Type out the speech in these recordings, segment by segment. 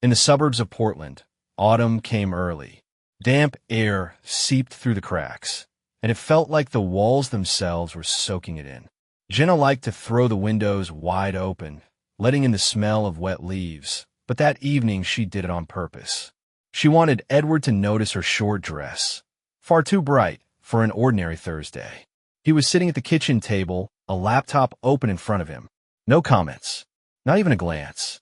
In the suburbs of Portland, autumn came early. Damp air seeped through the cracks, and it felt like the walls themselves were soaking it in. Jenna liked to throw the windows wide open, letting in the smell of wet leaves, but that evening she did it on purpose. She wanted Edward to notice her short dress, far too bright for an ordinary Thursday. He was sitting at the kitchen table, a laptop open in front of him. No comments, not even a glance.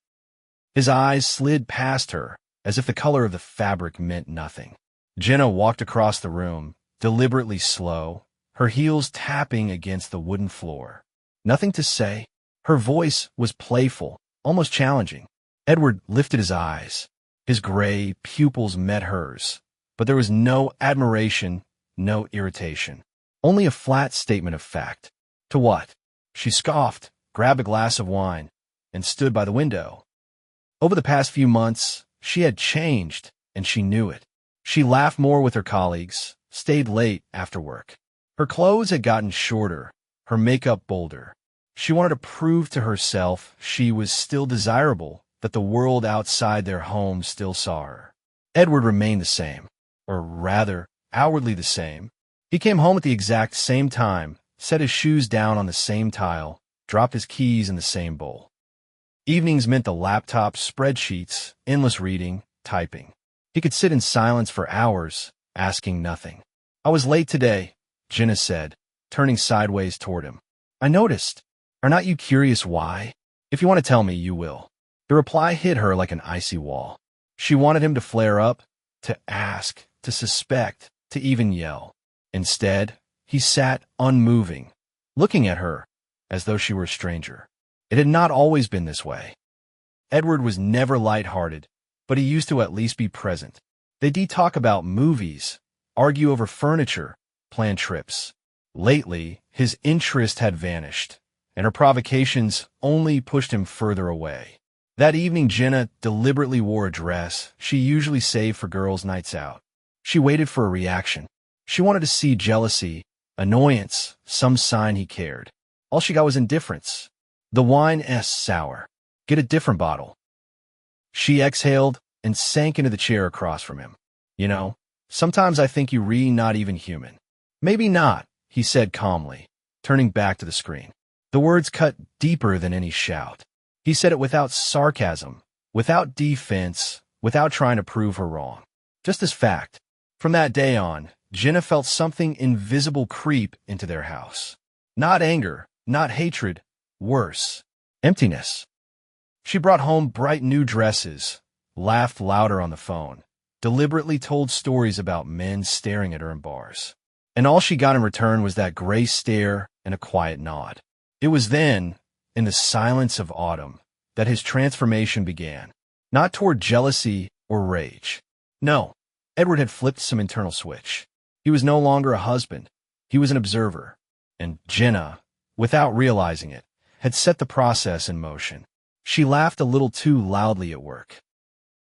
His eyes slid past her, as if the color of the fabric meant nothing. Jenna walked across the room, deliberately slow, her heels tapping against the wooden floor. Nothing to say. Her voice was playful, almost challenging. Edward lifted his eyes. His gray pupils met hers, but there was no admiration, no irritation. Only a flat statement of fact. To what? She scoffed, grabbed a glass of wine, and stood by the window. Over the past few months, she had changed, and she knew it. She laughed more with her colleagues, stayed late after work. Her clothes had gotten shorter, her makeup bolder. She wanted to prove to herself she was still desirable, that the world outside their home still saw her. Edward remained the same, or rather, outwardly the same. He came home at the exact same time, set his shoes down on the same tile, dropped his keys in the same bowl. Evenings meant the laptop, spreadsheets, endless reading, typing. He could sit in silence for hours, asking nothing. "I was late today," Jenna said, turning sideways toward him. "I noticed. Are not you curious why? If you want to tell me, you will." The reply hit her like an icy wall. She wanted him to flare up, to ask, to suspect, to even yell. Instead, he sat unmoving, looking at her as though she were a stranger. It had not always been this way. Edward was never light-hearted, but he used to at least be present. They'd talk about movies, argue over furniture, plan trips. Lately, his interest had vanished, and her provocations only pushed him further away. That evening, Jenna deliberately wore a dress she usually saved for girls' nights out. She waited for a reaction. She wanted to see jealousy, annoyance, some sign he cared. All she got was indifference. "The wine's sour. Get a different bottle." She exhaled and sank into the chair across from him. "You know, sometimes I think you're really not even human." "Maybe not," he said calmly, turning back to the screen. The words cut deeper than any shout. He said it without sarcasm, without defense, without trying to prove her wrong. Just as fact. From that day on, Jenna felt something invisible creep into their house. Not anger, not hatred, worse, emptiness. She brought home bright new dresses, laughed louder on the phone, deliberately told stories about men staring at her in bars. And all she got in return was that gray stare and a quiet nod. It was then, in the silence of autumn, that his transformation began. Not toward jealousy or rage. No, Edward had flipped some internal switch. He was no longer a husband. He was an observer. And Jenna, without realizing it, had set the process in motion. She laughed a little too loudly at work.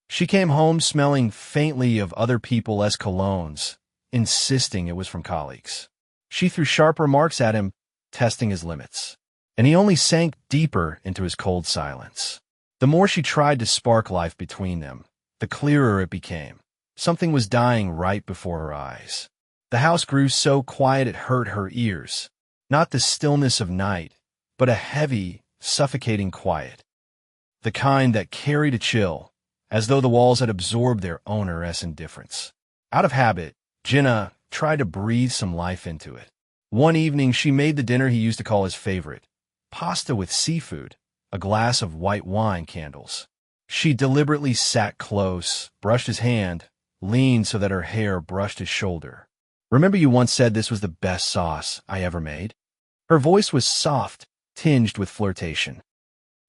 She came home smelling faintly of other people's colognes, insisting it was from colleagues. She threw sharp remarks at him, testing his limits. And he only sank deeper into his cold silence. The more she tried to spark life between them, the clearer it became. Something was dying right before her eyes. The house grew so quiet it hurt her ears. Not the stillness of night, but a heavy, suffocating quiet. The kind that carried a chill, as though the walls had absorbed their owner's indifference. Out of habit, Jenna tried to breathe some life into it. One evening, she made the dinner he used to call his favorite. Pasta with seafood, a glass of white wine candles. She deliberately sat close, brushed his hand, leaned so that her hair brushed his shoulder. "Remember you once said this was the best sauce I ever made?" Her voice was soft, tinged with flirtation.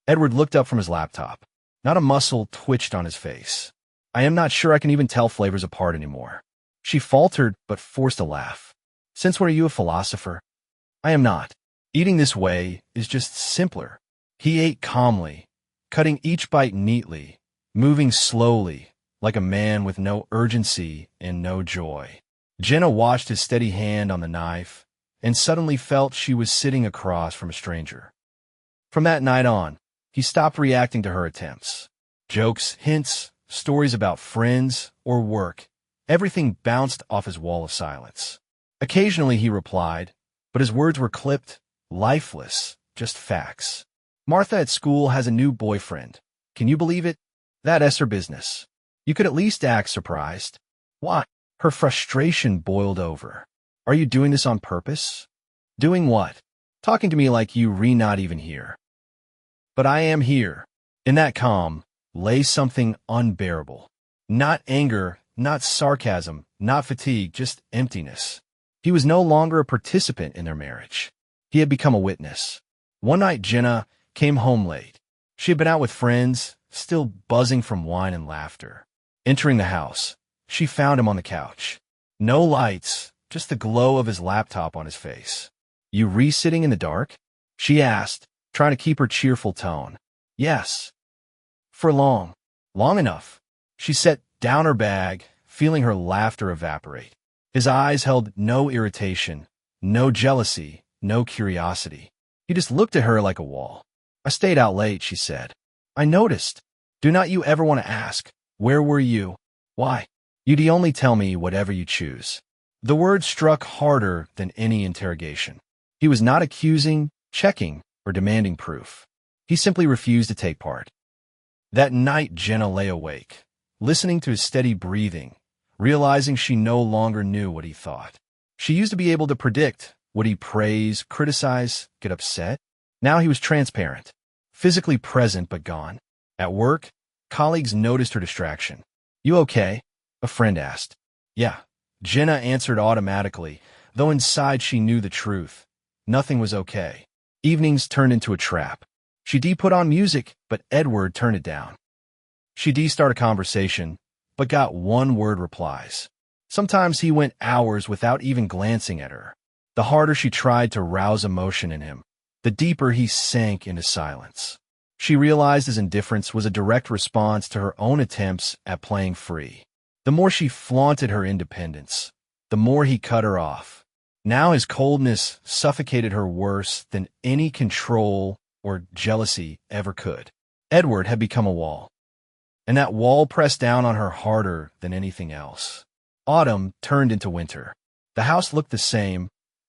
Edward looked up from his laptop. Not a muscle twitched on his face. "I am not sure I can even tell flavors apart anymore." She faltered but forced a laugh. "Since when are you a philosopher?" "I am not. Eating this way is just simpler." He ate calmly, cutting each bite neatly, moving slowly, like a man with no urgency and no joy. Jenna watched his steady hand on the knife, and suddenly felt she was sitting across from a stranger. From that night on, he stopped reacting to her attempts. Jokes, hints, stories about friends or work. Everything bounced off his wall of silence. Occasionally he replied, but his words were clipped, lifeless, just facts. Martha at school has a new boyfriend. Can you believe it? That's her business. You could at least act surprised. Why? Her frustration boiled over. Are you doing this on purpose? Doing what? Talking to me like you not even here. But I am here. In that calm lay something unbearable. Not anger, not sarcasm, not fatigue, just emptiness. He was no longer a participant in their marriage. He had become a witness. One night Jenna came home late. She had been out with friends, still buzzing from wine and laughter. Entering the house, she found him on the couch. No lights, just the glow of his laptop on his face. You re-sitting in the dark? She asked, trying to keep her cheerful tone. Yes. For long. Long enough. She set down her bag, feeling her laughter evaporate. His eyes held no irritation, no jealousy, no curiosity. He just looked at her like a wall. I stayed out late, she said. I noticed. Do not you ever want to ask, where were you? Why? You'd only tell me whatever you choose. The word struck harder than any interrogation. He was not accusing, checking, or demanding proof. He simply refused to take part. That night Jenna lay awake, listening to his steady breathing, realizing she no longer knew what he thought. She used to be able to predict, would he praise, criticize, get upset? Now he was transparent, physically present but gone. At work, colleagues noticed her distraction. You okay? A friend asked. Yeah. Jenna answered automatically, though inside she knew the truth. Nothing was okay. Evenings turned into a trap. She put on music, but Edward turned it down. She started a conversation, but got one-word replies. Sometimes he went hours without even glancing at her. The harder she tried to rouse emotion in him, the deeper he sank into silence. She realized his indifference was a direct response to her own attempts at playing free. The more she flaunted her independence, the more he cut her off. Now his coldness suffocated her worse than any control or jealousy ever could. Edward had become a wall, and that wall pressed down on her harder than anything else. Autumn turned into winter. The house looked the same,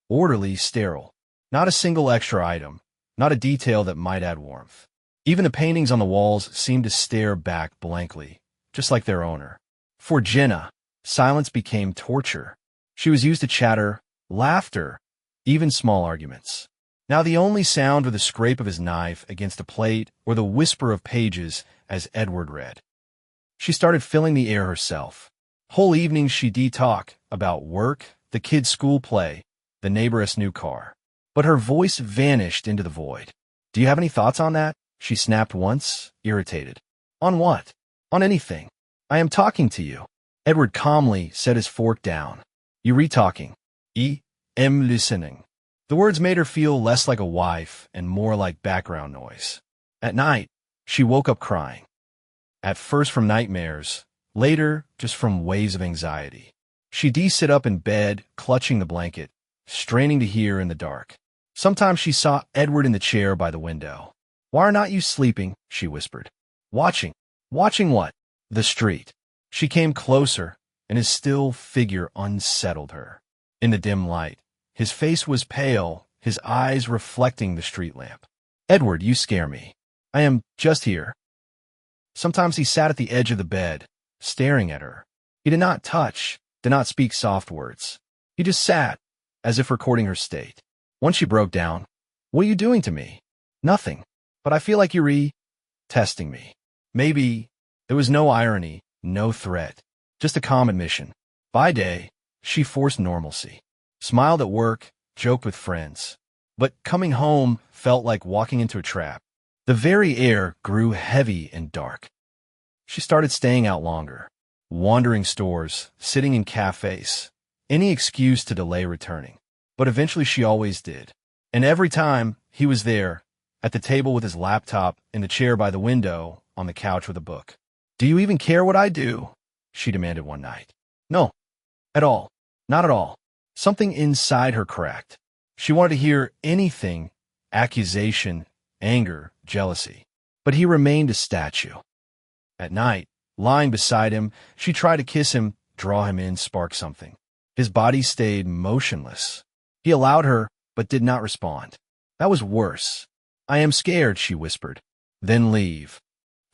orderly, sterile. Not a single extra item, not a detail that might add warmth. Even the paintings on the walls seemed to stare back blankly, just like their owner. For Jenna, silence became torture. She was used to chatter, laughter, even small arguments. Now the only sound was the scrape of his knife against a plate or the whisper of pages as Edward read. She started filling the air herself. Whole evenings she'd talk about work, the kids' school play, the neighbor's new car. But her voice vanished into the void. Do you have any thoughts on that? She snapped once, irritated. On what? On anything. I am talking to you. Edward calmly set his fork down. You re-talking. I'm listening. The words made her feel less like a wife and more like background noise. At night, she woke up crying. At first from nightmares, later just from waves of anxiety. She'd sit up in bed, clutching the blanket, straining to hear in the dark. Sometimes she saw Edward in the chair by the window. Why are not you sleeping? She whispered. Watching. Watching what? The street. She came closer, and his still figure unsettled her. In the dim light, his face was pale, his eyes reflecting the street lamp. Edward, you scare me. I am just here. Sometimes he sat at the edge of the bed, staring at her. He did not touch, did not speak soft words. He just sat, as if recording her state. Once she broke down. What are you doing to me? Nothing. But I feel like you're testing me. Maybe. There was no irony, no threat, just a calm admission. By day, she forced normalcy. Smiled at work, joked with friends. But coming home felt like walking into a trap. The very air grew heavy and dark. She started staying out longer, wandering stores, sitting in cafes, any excuse to delay returning. But eventually she always did. And every time, he was there, at the table with his laptop, in the chair by the window, on the couch with a book. Do you even care what I do? She demanded one night. No. At all. Not at all. Something inside her cracked. She wanted to hear anything, accusation, anger, jealousy. But he remained a statue. At night, lying beside him, she tried to kiss him, draw him in, spark something. His body stayed motionless. He allowed her, but did not respond. That was worse. "I am scared," she whispered. "Then leave."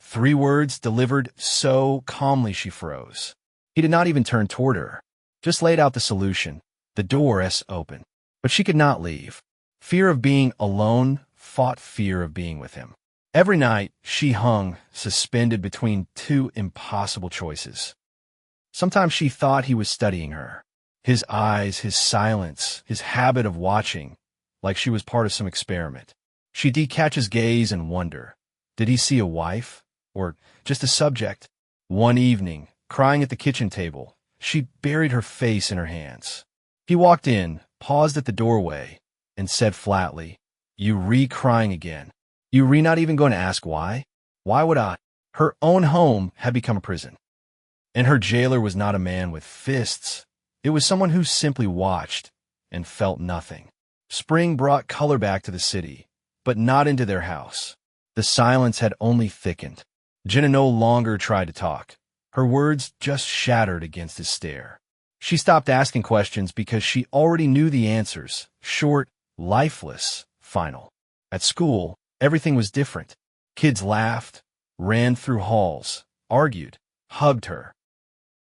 3 words delivered so calmly she froze. He did not even turn toward her, just laid out the solution. The door open. But she could not leave. Fear of being alone fought fear of being with him. Every night, she hung, suspended between 2 impossible choices. Sometimes she thought he was studying her. His eyes, his silence, his habit of watching, like she was part of some experiment. She'd catch his gaze and wonder, did he see a wife? Or just a subject? One evening, crying at the kitchen table, she buried her face in her hands. He walked in, paused at the doorway, and said flatly, "You crying again? You not even going to ask why? Why would I?" Her own home had become a prison. And her jailer was not a man with fists. It was someone who simply watched and felt nothing. Spring brought color back to the city, but not into their house. The silence had only thickened. Jenna no longer tried to talk. Her words just shattered against his stare. She stopped asking questions because she already knew the answers. Short, lifeless, final. At school, everything was different. Kids laughed, ran through halls, argued, hugged her.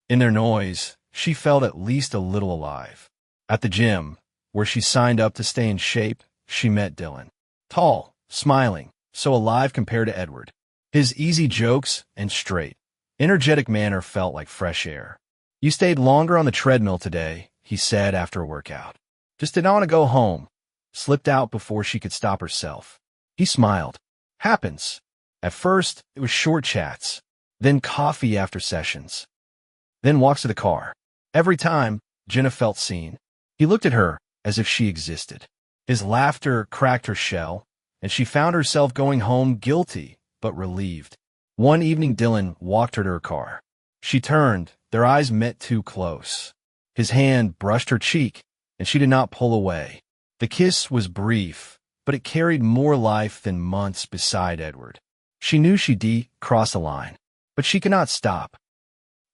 In their noise, she felt at least a little alive. At the gym, where she signed up to stay in shape, she met Dylan. Tall, smiling, so alive compared to Edward. His easy jokes and straight, energetic manner felt like fresh air. "You stayed longer on the treadmill today," he said after a workout. "Just did not want to go home." Slipped out before she could stop herself. He smiled. "Happens." At first, it was short chats, then coffee after sessions, then walks to the car. Every time, Jenna felt seen. He looked at her as if she existed. His laughter cracked her shell, and she found herself going home guilty but relieved. One evening, Dylan walked her to her car. She turned, their eyes met too close. His hand brushed her cheek, and she did not pull away. The kiss was brief, but it carried more life than months beside Edward. She knew she'd crossed a line, but she could not stop.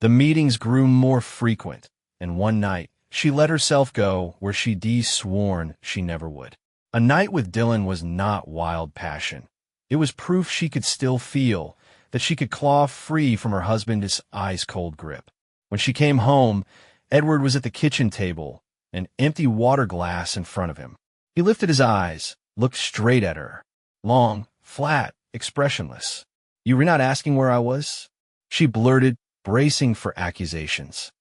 The meetings grew more frequent, and one night, she let herself go where she'd sworn she never would. A night with Dylan was not wild passion. It was proof she could still feel, that she could claw free from her husband's ice-cold grip. When she came home, Edward was at the kitchen table, an empty water glass in front of him. He lifted his eyes, looked straight at her. Long, flat, expressionless. "You were not asking where I was?" She blurted, bracing for accusations.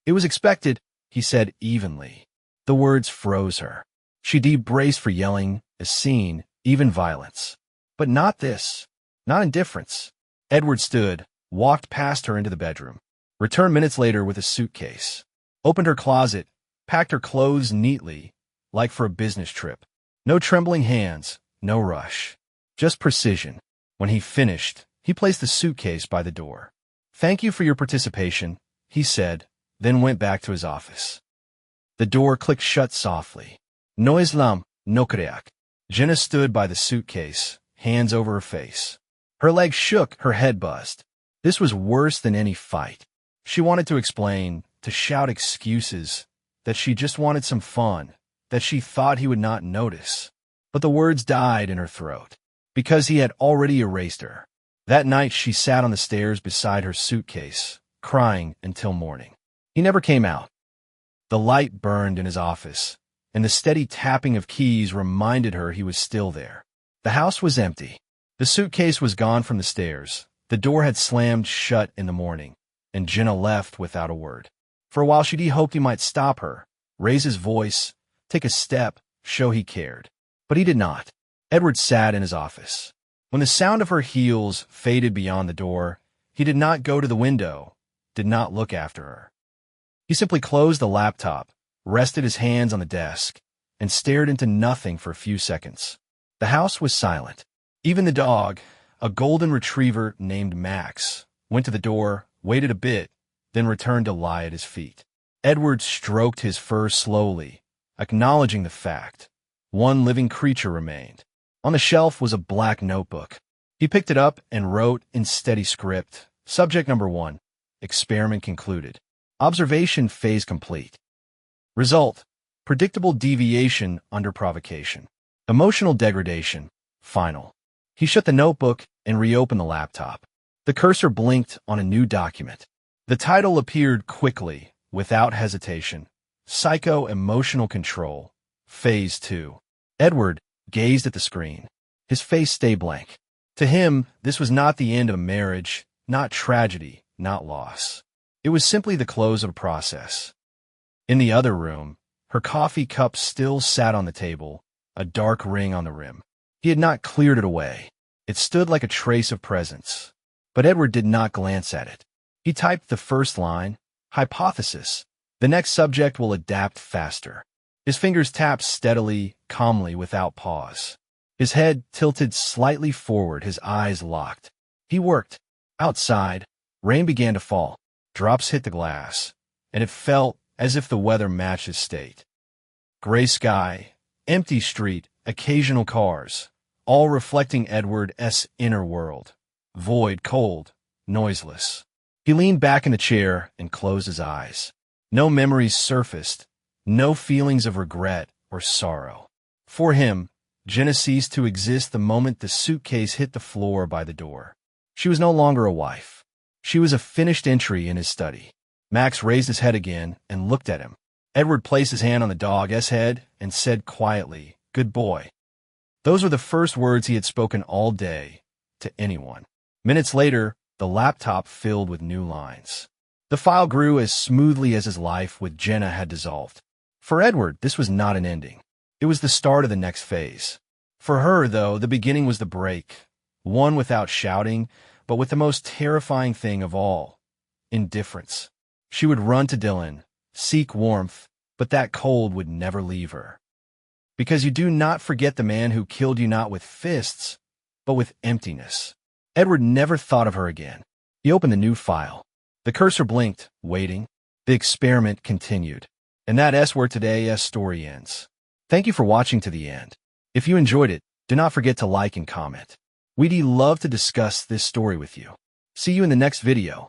"It was expected," he said evenly. The words froze her. She braced for yelling, a scene, even violence. But not this. Not indifference. Edward stood, walked past her into the bedroom, returned minutes later with a suitcase, opened her closet, packed her clothes neatly, like for a business trip. No trembling hands, no rush. Just precision. When he finished, he placed the suitcase by the door. "Thank you for your participation," he said, then went back to his office. The door clicked shut softly. No Islam, no Koreak. Jenna stood by the suitcase, hands over her face. Her legs shook, her head buzzed. This was worse than any fight. She wanted to explain, to shout excuses, that she just wanted some fun, that she thought he would not notice. But the words died in her throat, because he had already erased her. That night she sat on the stairs beside her suitcase, crying until morning. He never came out. The light burned in his office, and the steady tapping of keys reminded her he was still there. The house was empty. The suitcase was gone from the stairs. The door had slammed shut in the morning, and Jenna left without a word. For a while she'd hoped he might stop her, raise his voice, take a step, show he cared. But he did not. Edward sat in his office. When the sound of her heels faded beyond the door, he did not go to the window, did not look after her. He simply closed the laptop, rested his hands on the desk, and stared into nothing for a few seconds. The house was silent. Even the dog, a golden retriever named Max, went to the door, waited a bit, then returned to lie at his feet. Edward stroked his fur slowly, acknowledging the fact. One living creature remained. On the shelf was a black notebook. He picked it up and wrote in steady script, Subject number 1. Experiment concluded. Observation phase complete. Result. Predictable deviation under provocation. Emotional degradation. Final. He shut the notebook and reopened the laptop. The cursor blinked on a new document. The title appeared quickly, without hesitation. Psycho-emotional control. Phase 2. Edward gazed at the screen. His face stayed blank. To him, this was not the end of a marriage, not tragedy, not loss. It was simply the close of a process. In the other room, her coffee cup still sat on the table, a dark ring on the rim. He had not cleared it away. It stood like a trace of presence. But Edward did not glance at it. He typed the first line, hypothesis. The next subject will adapt faster. His fingers tapped steadily, calmly, without pause. His head tilted slightly forward, his eyes locked. He worked. Outside, rain began to fall. Drops hit the glass, and it felt as if the weather matched his state. Gray sky, empty street, occasional cars, all reflecting Edward's inner world. Void, cold, noiseless. He leaned back in the chair and closed his eyes. No memories surfaced, no feelings of regret or sorrow. For him, Jenna ceased to exist the moment the suitcase hit the floor by the door. She was no longer a wife. She was a finished entry in his study. Max raised his head again and looked at him. Edward placed his hand on the dog's head and said quietly, "Good boy." Those were the first words he had spoken all day to anyone. Minutes later, the laptop filled with new lines. The file grew as smoothly as his life with Jenna had dissolved. For Edward, this was not an ending. It was the start of the next phase. For her, though, the beginning was the break, one without shouting, but with the most terrifying thing of all, indifference. She would run to Dylan, seek warmth, but that cold would never leave her. Because you do not forget the man who killed you not with fists, but with emptiness. Edward never thought of her again. He opened the new file. The cursor blinked, waiting. The experiment continued. And that's where today's story ends. Thank you for watching to the end. If you enjoyed it, do not forget to like and comment. We'd love to discuss this story with you. See you in the next video.